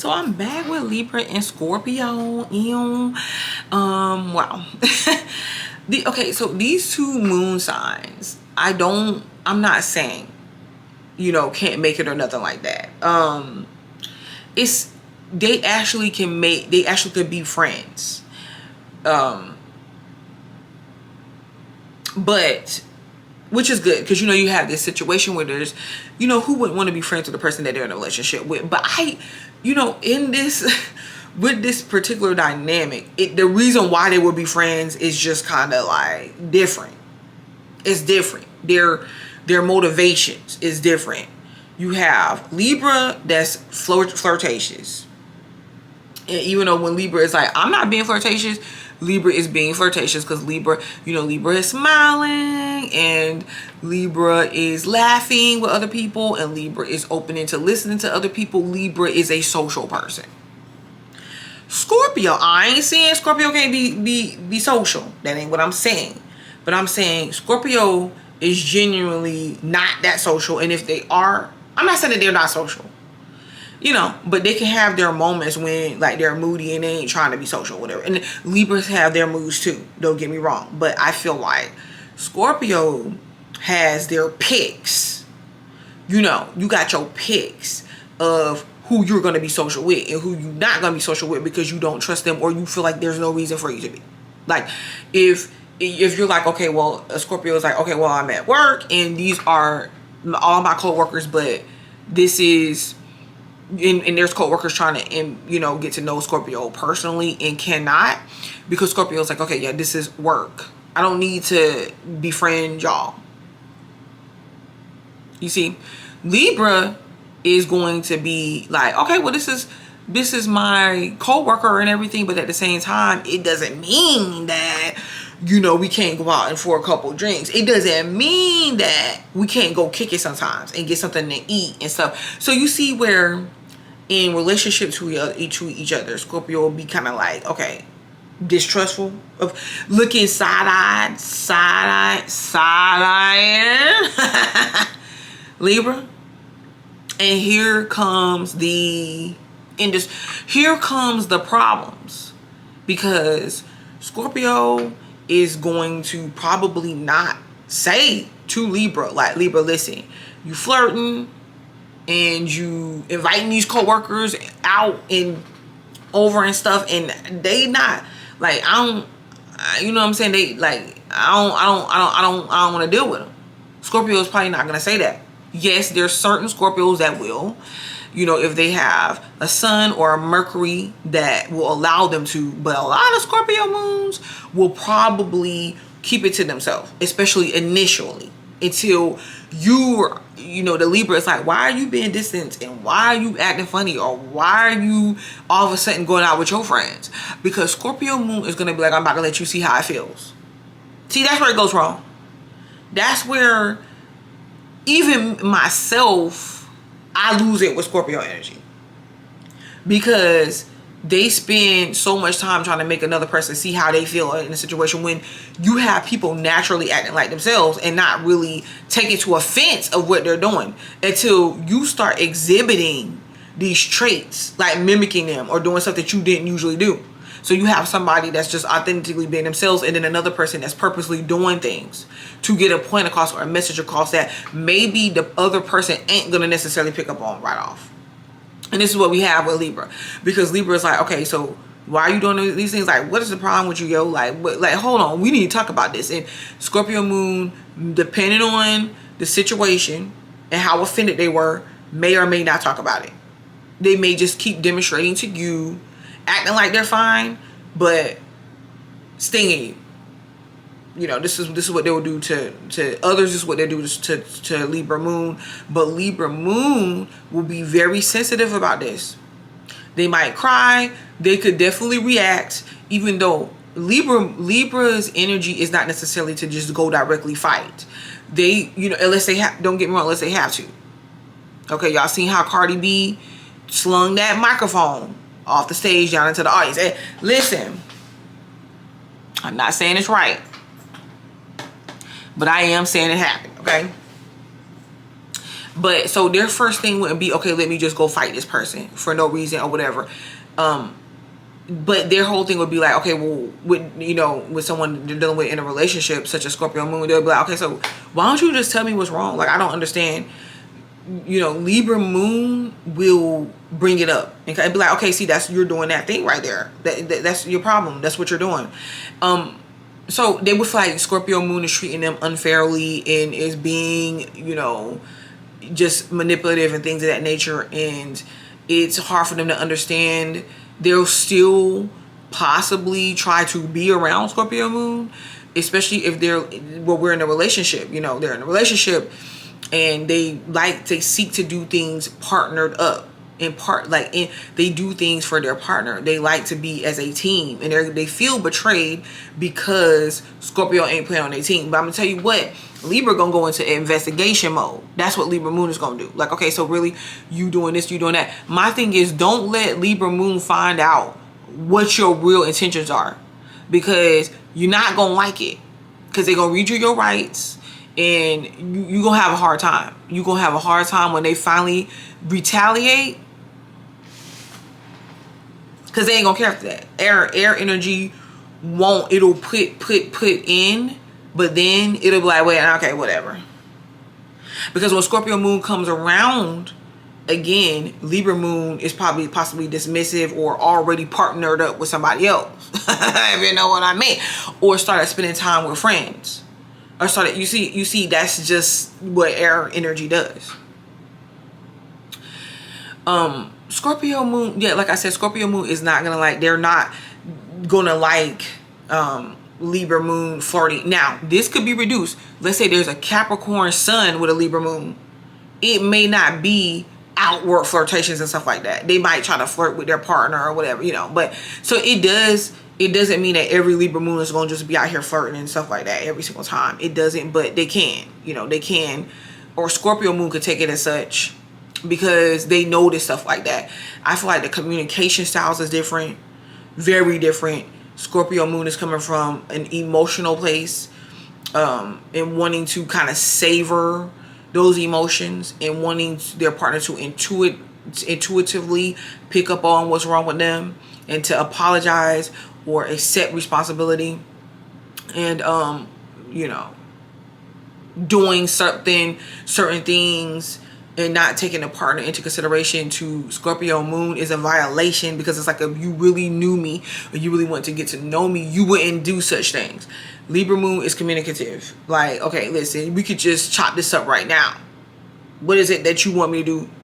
So I'm back with Libra and Scorpio. Wow. Okay, so these two moon signs, I'm not saying, can't make it or nothing like that. They actually could be friends. But which is good, because you have this situation where there's, who wouldn't want to be friends with the person that they're in a relationship with? But in this with this particular dynamic, the reason why they would be friends is just kind of like different. It's different. Their motivations is different. You have Libra that's flirtatious, and even though when Libra is like, I'm not being flirtatious, Libra is being flirtatious, because Libra is smiling, and Libra is laughing with other people, and Libra is open to listening to other people. Libra is a social person. Scorpio, I ain't saying Scorpio can't be social. That ain't what I'm saying. But I'm saying Scorpio is genuinely not that social, and if they are, I'm not saying that they're not social. But they can have their moments when like they're moody and they ain't trying to be social, whatever. And Libras have their moods too, don't get me wrong. But I feel like Scorpio has their picks. You got your picks of who you're going to be social with and who you're not going to be social with, because you don't trust them, or you feel like there's no reason for you to be. Like, if you're like, okay, well, a Scorpio is like, okay, well, I'm at work and these are all my co-workers, but this is... And there's co-workers trying to get to know Scorpio personally and cannot, because Scorpio's like, okay, yeah, this is work, I don't need to befriend y'all. You see, Libra is going to be like, okay, well, this is my co-worker and everything, but at the same time, it doesn't mean that we can't go out and for a couple drinks. It doesn't mean that we can't go kick it sometimes and get something to eat and stuff. So you see where in relationship to each other, Scorpio will be kind of like, okay, distrustful, of looking side-eyed Libra. And here comes the problems, because Scorpio is going to probably not say to Libra, like, Libra, listen, you flirting and you inviting these co-workers out and over and stuff, and they not like, I don't, you know what I'm saying, they like, I don't want to deal with them. Scorpio is probably not going to say that. Yes, there's certain Scorpios that will, if they have a sun or a Mercury, that will allow them to, but a lot of Scorpio moons will probably keep it to themselves, especially initially, until the Libra is like, why are you being distant, and why are you acting funny, or why are you all of a sudden going out with your friends? Because Scorpio moon is going to be like, I'm about to let you see how it feels. See, that's where it goes wrong. That's where even myself, I lose it with Scorpio energy, because they spend so much time trying to make another person see how they feel in a situation, when you have people naturally acting like themselves and not really taking to offense of what they're doing, until you start exhibiting these traits, like mimicking them or doing stuff that you didn't usually do. So you have somebody that's just authentically being themselves, and then another person that's purposely doing things to get a point across or a message across that maybe the other person ain't gonna necessarily pick up on right off. And this is what we have with Libra, because Libra is like, okay, so why are you doing these things? Like, what is the problem with you, yo? Like, hold on, we need to talk about this. And Scorpio moon, depending on the situation and how offended they were, may or may not talk about it. They may just keep demonstrating to you, acting like they're fine, but stinging you. This is what they will do to others. This is what they do to Libra moon. But Libra moon will be very sensitive about this. They might cry. They could definitely react, even though Libra's energy is not necessarily to just go directly fight. They, unless they have, don't get me wrong, unless they have to. Okay, y'all seen how Cardi B slung that microphone off the stage down into the audience. And listen, I'm not saying it's right, but I am saying it happened, okay? But so their first thing wouldn't be, okay, let me just go fight this person for no reason or whatever. But their whole thing would be like, okay, well, with someone they're dealing with in a relationship, such as Scorpio moon, they'll be like, okay, so why don't you just tell me what's wrong? Like, I don't understand. Libra moon will bring it up and be like, okay, see, you're doing that thing right there. That's your problem. That's what you're doing. So they would feel like Scorpio moon is treating them unfairly and is being, just manipulative and things of that nature. And it's hard for them to understand. They'll still possibly try to be around Scorpio moon, especially if we're in a relationship. They're in a relationship and they seek to do things partnered up. They do things for their partner. They like to be as a team, and they feel betrayed because Scorpio ain't playing on their team. But I'm gonna tell you what, Libra gonna go into investigation mode. That's what Libra moon is gonna do. Like, okay, so really, you doing this, you doing that. My thing is, don't let Libra moon find out what your real intentions are, because you're not gonna like it, because they're gonna read you your rights. And you gonna have a hard time. You're gonna have a hard time when they finally retaliate, because they ain't gonna care after that. Air energy it'll put in, but then it'll be like, wait, okay, whatever. Because when Scorpio moon comes around again, Libra moon is possibly dismissive or already partnered up with somebody else. If you know what I mean. Or started spending time with friends. Or started, you see, that's just what air energy does. Scorpio moon, yeah, like I said, Scorpio moon is not gonna they're not gonna Libra moon flirting. Now, this could be reduced. Let's say there's a Capricorn sun with a Libra moon. It may not be outward flirtations and stuff like that. They might try to flirt with their partner or whatever, but so it doesn't mean that every Libra moon is going to just be out here flirting and stuff like that every single time. It doesn't, but they can, they can, or Scorpio moon could take it as such, because they notice stuff like that. I feel like the communication styles is different, very different. Scorpio moon is coming from an emotional place, and wanting to kind of savor those emotions and wanting their partner to intuitively pick up on what's wrong with them and to apologize or accept responsibility, and doing certain things and not taking the partner into consideration to Scorpio moon is a violation, because it's like, if you really knew me or you really want to get to know me, you wouldn't do such things. Libra moon is communicative. Like, okay, listen, we could just chop this up right now. What is it that you want me to do?